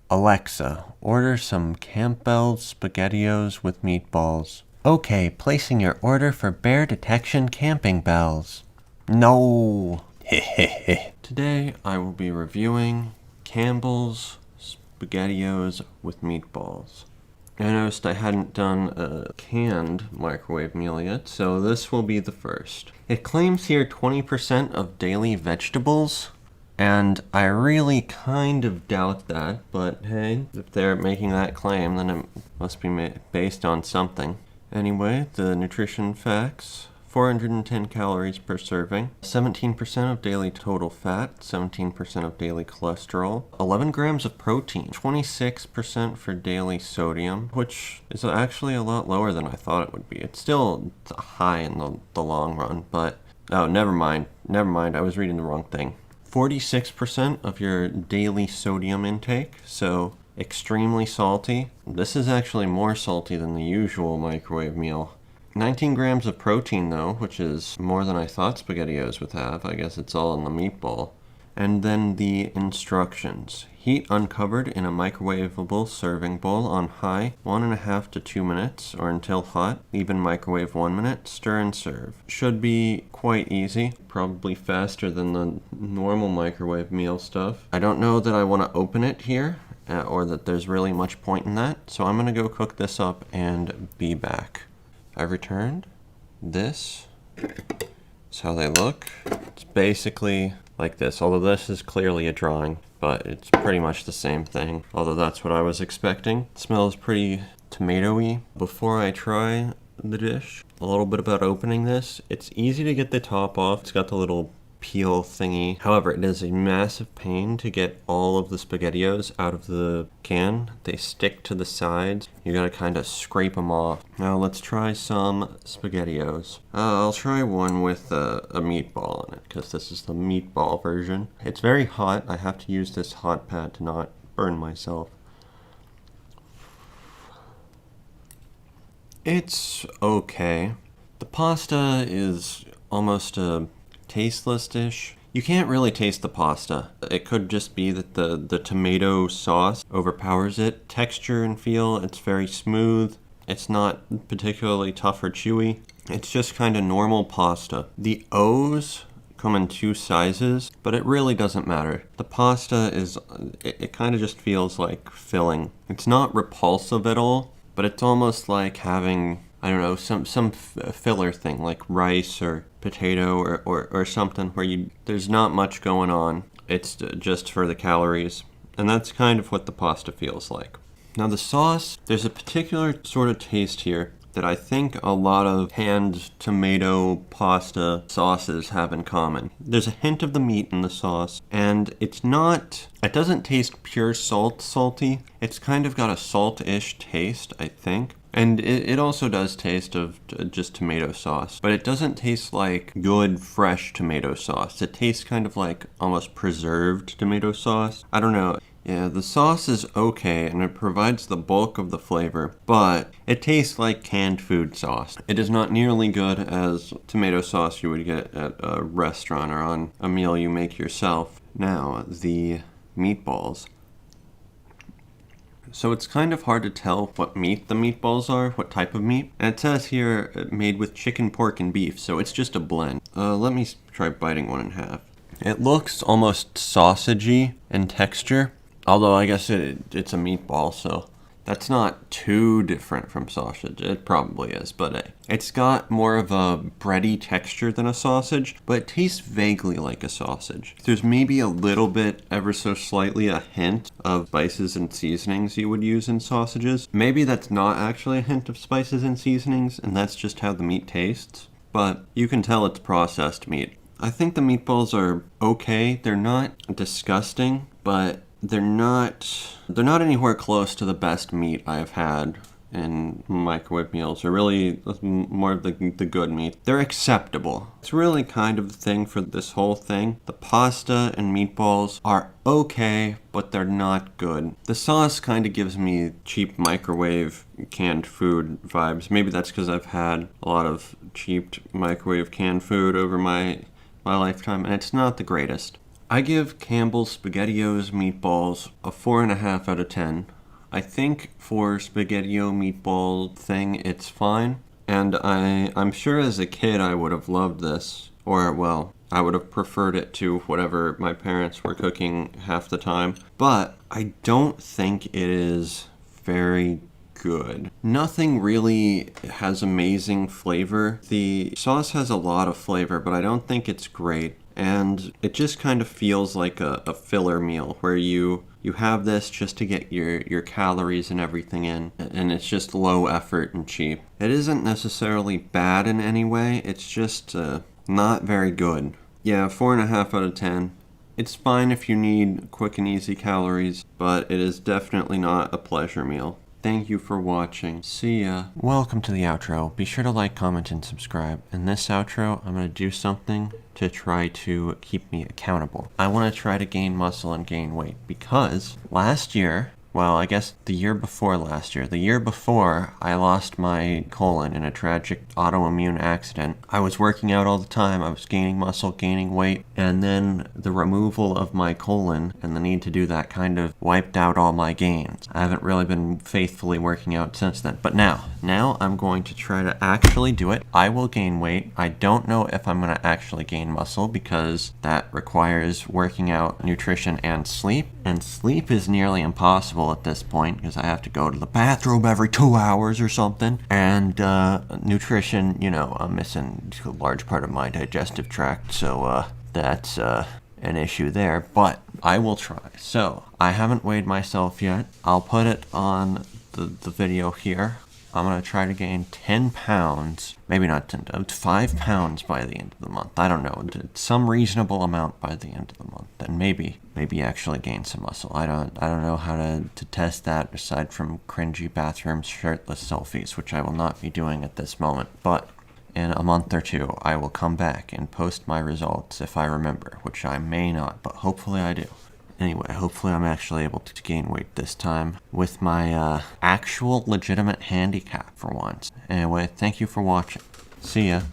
Alexa, order some Campbell's SpaghettiOs with meatballs. Okay, placing your order for bear detection camping bells. No. Today I will be reviewing Campbell's SpaghettiOs with meatballs. I noticed I hadn't done a canned microwave meal yet, so this will be the first. It claims here 20% of daily vegetables, and I really kind of doubt that, but hey, if they're making that claim, then it must be based on something. Anyway, the nutrition facts. 410 calories per serving, 17% of daily total fat, 17% of daily cholesterol, 11 grams of protein, 26% for daily sodium, which is actually a lot lower than I thought it would be. It's still high in the long run, but oh, never mind, I was reading the wrong thing. 46% of your daily sodium intake, so extremely salty. This is actually more salty than the usual microwave meal. 19 grams of protein though, which is more than I thought SpaghettiOs would have. I guess it's all in the meatball. And then the instructions. Heat uncovered in a microwavable serving bowl on high 1.5 to 2 minutes or until hot. Leave in microwave 1 minute. Stir and serve. Should be quite easy. Probably faster than the normal microwave meal stuff. I don't know that I want to open it here or that there's really much point in that. So I'm going to go cook this up and be back. I've returned. This is how they look. It's basically like this, although this is clearly a drawing, but it's pretty much the same thing, although that's what I was expecting. It smells pretty tomatoey. Before I try the dish, a little bit about opening this. It's easy to get the top off. It's got the little peel thingy. However, it is a massive pain to get all of the SpaghettiOs out of the can. They stick to the sides. You gotta kind of scrape them off. Now let's try some SpaghettiOs. I'll try one with a meatball in it, because this is the meatball version. It's very hot. I have to use this hot pad to not burn myself. It's okay. The pasta is almost a tasteless dish. You can't really taste the pasta. It could just be that the tomato sauce overpowers it. Texture and feel, it's very smooth. It's not particularly tough or chewy. It's just kind of normal pasta. The O's come in 2 sizes, but it really doesn't matter. The pasta is, it kind of just feels like filling. It's not repulsive at all, but it's almost like having, I don't know, some filler thing like rice or potato or something where there's not much going on. It's just for the calories. And that's kind of what the pasta feels like. Now the sauce, there's a particular sort of taste here that I think a lot of canned tomato pasta sauces have in common. There's a hint of the meat in the sauce, and it doesn't taste pure salty. It's kind of got a salt-ish taste, I think. And it also does taste of just tomato sauce, but it doesn't taste like good, fresh tomato sauce. It tastes kind of like almost preserved tomato sauce. I don't know. Yeah, the sauce is okay, and it provides the bulk of the flavor, but it tastes like canned food sauce. It is not nearly good as tomato sauce you would get at a restaurant or on a meal you make yourself. Now, the meatballs. So it's kind of hard to tell what meat the meatballs are, what type of meat. And it says here made with chicken, pork, and beef, so it's just a blend. Let me try biting one in half. It looks almost sausagey in texture, although I guess it's a meatball, so that's not too different from sausage. It probably is, but it's got more of a bready texture than a sausage, but it tastes vaguely like a sausage. There's maybe a little bit, ever so slightly, a hint of spices and seasonings you would use in sausages. Maybe that's not actually a hint of spices and seasonings, and that's just how the meat tastes, but you can tell it's processed meat. I think the meatballs are okay. They're not disgusting, but they're not anywhere close to the best meat I have had in microwave meals, or really more of the good meat. They're acceptable. It's really kind of the thing for this whole thing. The pasta and meatballs are okay, but they're not good. The sauce kind of gives me cheap microwave canned food vibes. Maybe that's because I've had a lot of cheap microwave canned food over my lifetime, and it's not the greatest. I give Campbell's SpaghettiOs Meatballs a 4.5 out of 10. I think for SpaghettiO meatball thing, it's fine. And I'm sure as a kid I would have loved this. Or, well, I would have preferred it to whatever my parents were cooking half the time. But I don't think it is very good. Nothing really has amazing flavor. The sauce has a lot of flavor, but I don't think it's great. And it just kind of feels like a filler meal where you have this just to get your calories and everything in, and it's just low effort and cheap. It isn't necessarily bad in any way, it's just not very good. Yeah, 4.5 out of 10. It's fine if you need quick and easy calories, but it is definitely not a pleasure meal. Thank you for watching. See ya. Welcome to the outro. Be sure to like, comment, and subscribe. In this outro, I'm going to do something to try to keep me accountable. I want to try to gain muscle and gain weight because last year, well, I guess the year before last year, the year before I lost my colon in a tragic autoimmune accident, I was working out all the time. I was gaining muscle, gaining weight, and then the removal of my colon and the need to do that kind of wiped out all my gains. I haven't really been faithfully working out since then, but now I'm going to try to actually do it. I will gain weight. I don't know if I'm going to actually gain muscle because that requires working out, nutrition, and sleep is nearly impossible at this point because I have to go to the bathroom every 2 hours or something. And nutrition, I'm missing a large part of my digestive tract, so that's an issue there. But I will try. So I haven't weighed myself yet. I'll put it on the video here. I'm going to try to gain 10 pounds, maybe not 10, 5 pounds by the end of the month. I don't know, some reasonable amount by the end of the month. And maybe actually gain some muscle. I don't know how to test that aside from cringy bathrooms, shirtless selfies, which I will not be doing at this moment. But in a month or two, I will come back and post my results if I remember, which I may not, but hopefully I do. Anyway, hopefully I'm actually able to gain weight this time with my actual legitimate handicap for once. Anyway, thank you for watching. See ya.